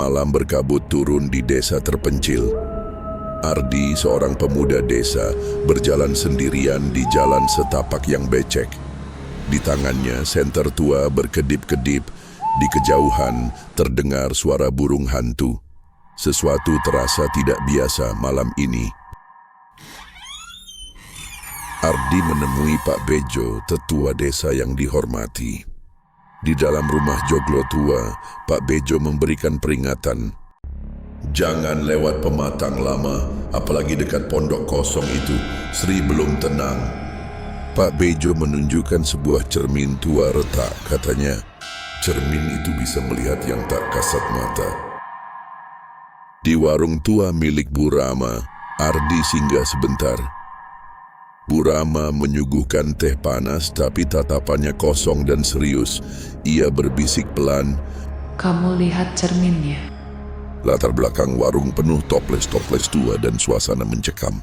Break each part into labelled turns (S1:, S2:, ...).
S1: Malam berkabut turun di desa terpencil. Ardi, seorang pemuda desa, berjalan sendirian di jalan setapak yang becek. Di tangannya senter tua berkedip-kedip. Di kejauhan terdengar suara burung hantu. Sesuatu terasa tidak biasa malam ini. Ardi menemui Pak Bejo, tetua desa yang dihormati. Di dalam rumah joglo tua, Pak Bejo memberikan peringatan. Jangan lewat pematang lama, apalagi dekat pondok kosong itu. Sri belum tenang. Pak Bejo menunjukkan sebuah cermin tua retak, katanya. Cermin itu bisa melihat yang tak kasat mata. Di warung tua milik Bu Rama, Ardi singgah sebentar. Bu Rama menyuguhkan teh panas tapi tatapannya kosong dan serius. Ia berbisik pelan.
S2: Kamu lihat cerminnya.
S1: Latar belakang warung penuh toples-toples tua dan suasana mencekam.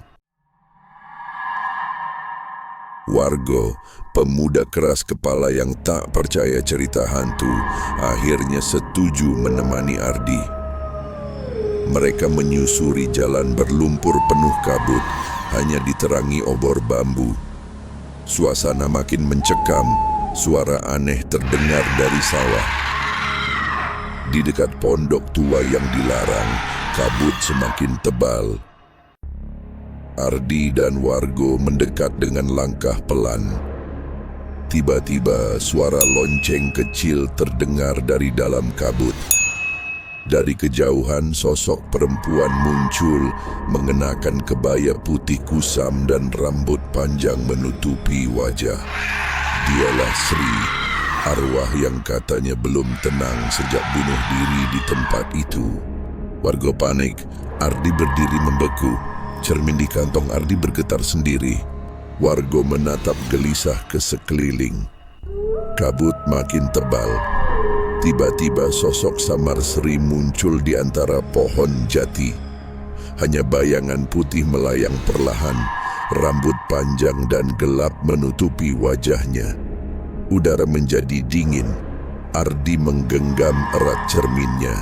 S1: Wargo, pemuda keras kepala yang tak percaya cerita hantu, akhirnya setuju menemani Ardi. Mereka menyusuri jalan berlumpur penuh kabut, hanya diterangi obor bambu. Suasana makin mencekam, suara aneh terdengar dari sawah. Di dekat pondok tua yang dilarang, kabut semakin tebal. Ardi dan Wargo mendekat dengan langkah pelan. Tiba-tiba suara lonceng kecil terdengar dari dalam kabut. Dari kejauhan sosok perempuan muncul mengenakan kebaya putih kusam dan rambut panjang menutupi wajah. Dialah Sri, arwah yang katanya belum tenang sejak bunuh diri di tempat itu. Warga panik, Ardi berdiri membeku. Cermin di kantong Ardi bergetar sendiri. Warga menatap gelisah ke sekeliling. Kabut makin tebal. Tiba-tiba sosok samar Sri muncul di antara pohon jati. Hanya bayangan putih melayang perlahan, rambut panjang dan gelap menutupi wajahnya. Udara menjadi dingin. Ardi menggenggam erat cerminnya.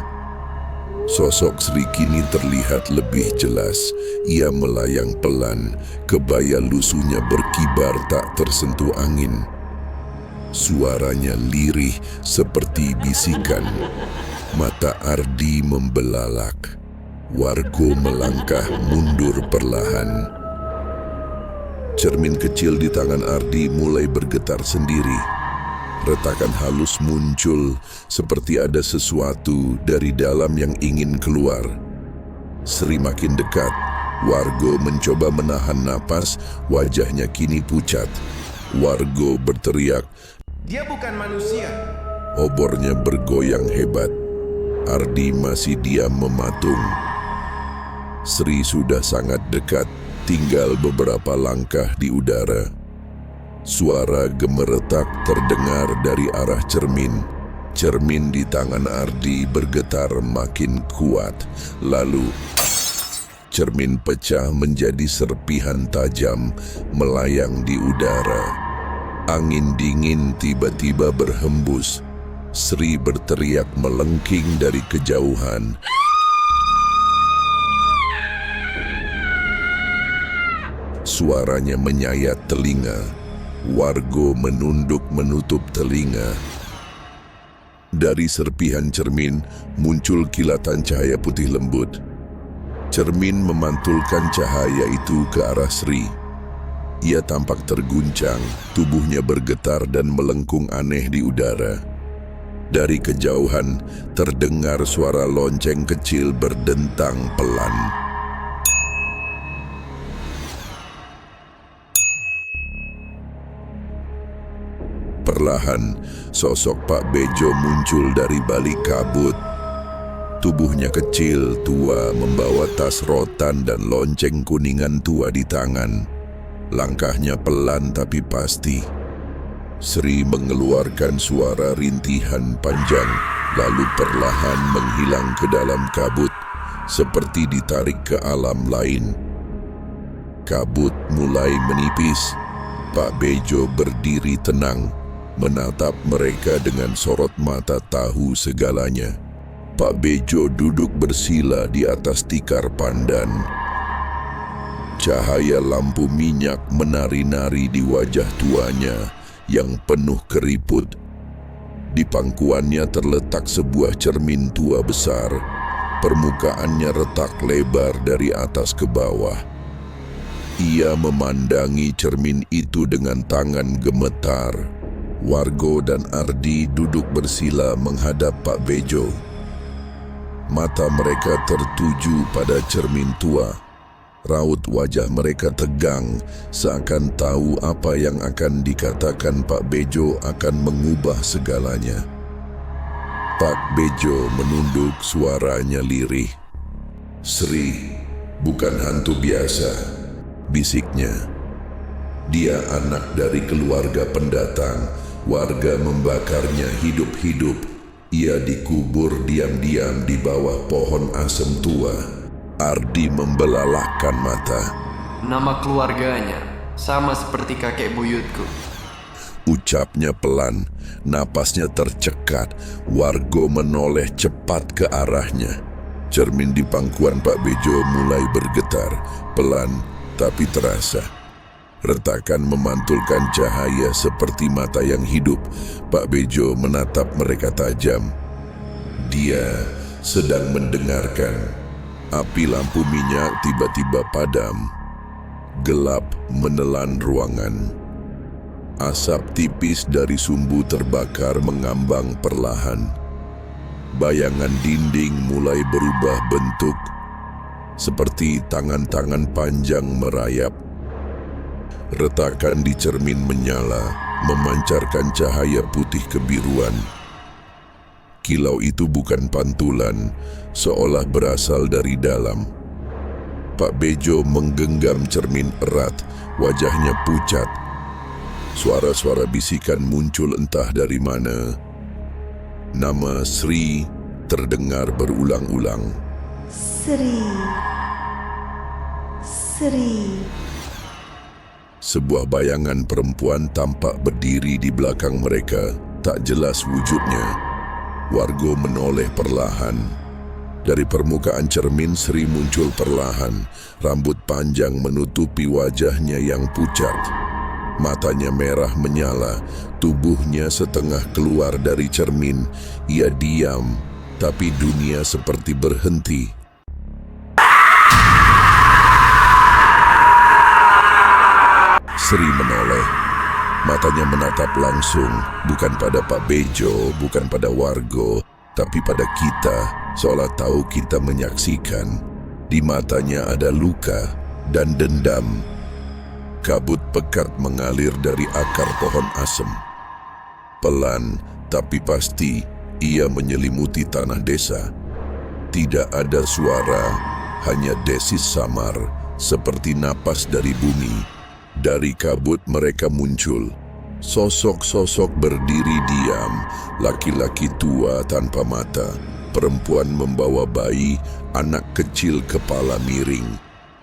S1: Sosok Sri kini terlihat lebih jelas. Ia melayang pelan, kebaya lusuhnya berkibar tak tersentuh angin. Suaranya lirih seperti bisikan. Mata Ardi membelalak. Wargo melangkah mundur perlahan. Cermin kecil di tangan Ardi mulai bergetar sendiri. Retakan halus muncul seperti ada sesuatu dari dalam yang ingin keluar. Sri makin dekat. Wargo mencoba menahan napas, wajahnya kini pucat. Wargo berteriak.
S3: Dia bukan manusia.
S1: Obornya bergoyang hebat. Ardi masih diam mematung. Sri sudah sangat dekat, tinggal beberapa langkah di udara. Suara gemeretak terdengar dari arah cermin. Cermin di tangan Ardi bergetar makin kuat. Lalu cermin pecah menjadi serpihan tajam melayang di udara. Angin dingin tiba-tiba berhembus. Sri berteriak melengking dari kejauhan. Suaranya menyayat telinga. Wargo menunduk menutup telinga. Dari serpihan cermin muncul kilatan cahaya putih lembut. Cermin memantulkan cahaya itu ke arah Sri. Ia tampak terguncang, tubuhnya bergetar dan melengkung aneh di udara. Dari kejauhan terdengar suara lonceng kecil berdentang pelan. Perlahan, sosok Pak Bejo muncul dari balik kabut. Tubuhnya kecil, tua, membawa tas rotan dan lonceng kuningan tua di tangan. Langkahnya pelan tapi pasti. Sri mengeluarkan suara rintihan panjang, lalu perlahan menghilang ke dalam kabut, seperti ditarik ke alam lain. Kabut mulai menipis. Pak Bejo berdiri tenang, menatap mereka dengan sorot mata tahu segalanya. Pak Bejo duduk bersila di atas tikar pandan. Cahaya lampu minyak menari-nari di wajah tuanya yang penuh keriput. Di pangkuannya terletak sebuah cermin tua besar. Permukaannya retak lebar dari atas ke bawah. Ia memandangi cermin itu dengan tangan gemetar. Wargo dan Ardi duduk bersila menghadap Pak Bejo. Mata mereka tertuju pada cermin tua. Raut wajah mereka tegang, seakan tahu apa yang akan dikatakan Pak Bejo akan mengubah segalanya. Pak Bejo menunduk, suaranya lirih. "Sri, bukan hantu biasa," bisiknya. "Dia anak dari keluarga pendatang. Warga membakarnya hidup-hidup. Ia dikubur diam-diam di bawah pohon asem tua." Ardi membelalakkan mata.
S4: "Nama keluarganya sama seperti kakek buyutku."
S1: Ucapnya pelan, napasnya tercekat. Wargo menoleh cepat ke arahnya. Cermin di pangkuan Pak Bejo mulai bergetar, pelan tapi terasa. Retakan memantulkan cahaya seperti mata yang hidup. Pak Bejo menatap mereka tajam. Dia sedang mendengarkan. Api lampu minyak tiba-tiba padam. Gelap menelan ruangan. Asap tipis dari sumbu terbakar mengambang perlahan. Bayangan dinding mulai berubah bentuk, seperti tangan-tangan panjang merayap. Retakan di cermin menyala, memancarkan cahaya putih kebiruan. Kilau itu bukan pantulan, seolah berasal dari dalam. Pak Bejo menggenggam cermin erat, wajahnya pucat. Suara-suara bisikan muncul entah dari mana. Nama Sri terdengar berulang-ulang.
S5: Sri. Sri.
S1: Sebuah bayangan perempuan tampak berdiri di belakang mereka, tak jelas wujudnya. Wargo menoleh perlahan. Dari permukaan cermin Sri muncul perlahan, rambut panjang menutupi wajahnya yang pucat. Matanya merah menyala, tubuhnya setengah keluar dari cermin. Ia diam, tapi dunia seperti berhenti. Sri menoleh. Matanya menatap langsung, bukan pada Pak Bejo, bukan pada Wargo, tapi pada kita, seolah tahu kita menyaksikan. Di matanya ada luka dan dendam. Kabut pekat mengalir dari akar pohon asem. Pelan, tapi pasti, ia menyelimuti tanah desa. Tidak ada suara, hanya desis samar, seperti napas dari bumi. Dari kabut mereka muncul. Sosok-sosok berdiri diam, laki-laki tua tanpa mata, perempuan membawa bayi, anak kecil kepala miring.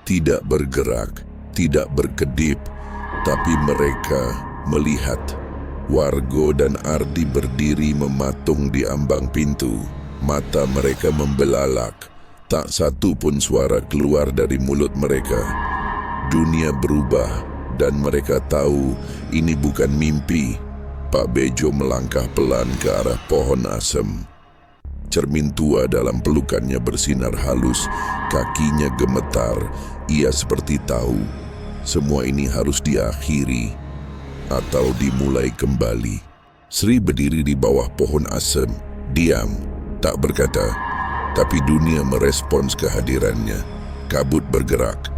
S1: Tidak bergerak, tidak berkedip, tapi mereka melihat. Wargo dan Ardi berdiri mematung di ambang pintu. Mata mereka membelalak, tak satu pun suara keluar dari mulut mereka. Dunia berubah. Dan mereka tahu ini bukan mimpi. Pak Bejo melangkah pelan ke arah pohon asem. Cermin tua dalam pelukannya bersinar halus, kakinya gemetar. Ia seperti tahu, semua ini harus diakhiri atau dimulai kembali. Sri berdiri di bawah pohon asem, diam, tak berkata. Tapi dunia merespons kehadirannya. Kabut bergerak.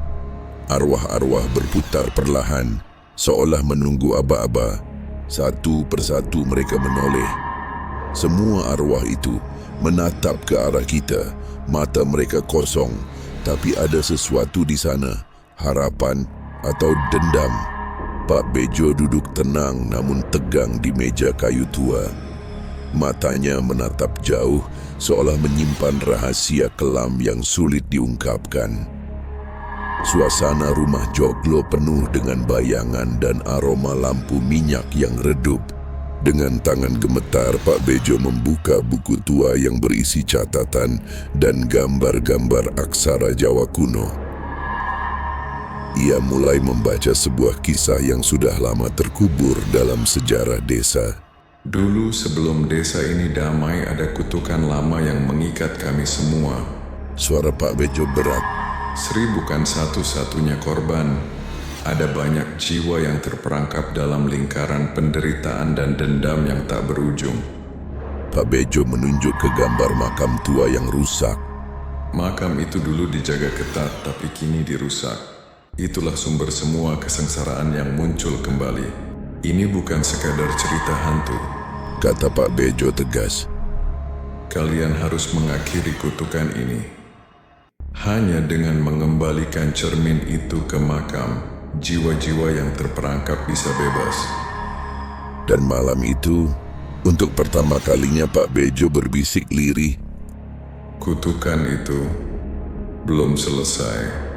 S1: Arwah-arwah berputar perlahan, seolah menunggu aba-aba. Satu persatu mereka menoleh. Semua arwah itu menatap ke arah kita. Mata mereka kosong, tapi ada sesuatu di sana. Harapan atau dendam. Pak Bejo duduk tenang namun tegang di meja kayu tua. Matanya menatap jauh, seolah menyimpan rahasia kelam yang sulit diungkapkan. Suasana rumah joglo penuh dengan bayangan dan aroma lampu minyak yang redup. Dengan tangan gemetar, Pak Bejo membuka buku tua yang berisi catatan dan gambar-gambar aksara Jawa kuno. Ia mulai membaca sebuah kisah yang sudah lama terkubur dalam sejarah desa.
S6: Dulu sebelum desa ini damai, ada kutukan lama yang mengikat kami semua.
S1: Suara Pak Bejo berat.
S6: Sri bukan satu-satunya korban. Ada banyak jiwa yang terperangkap dalam lingkaran penderitaan dan dendam yang tak berujung.
S1: Pak Bejo menunjuk ke gambar makam tua yang rusak.
S6: Makam itu dulu dijaga ketat, tapi kini dirusak. Itulah sumber semua kesengsaraan yang muncul kembali. Ini bukan sekadar cerita hantu.
S1: Kata Pak Bejo tegas.
S6: Kalian harus mengakhiri kutukan ini. Hanya dengan mengembalikan cermin itu ke makam, jiwa-jiwa yang terperangkap bisa bebas.
S1: Dan malam itu, untuk pertama kalinya Pak Bejo berbisik lirih.
S6: Kutukan itu belum selesai.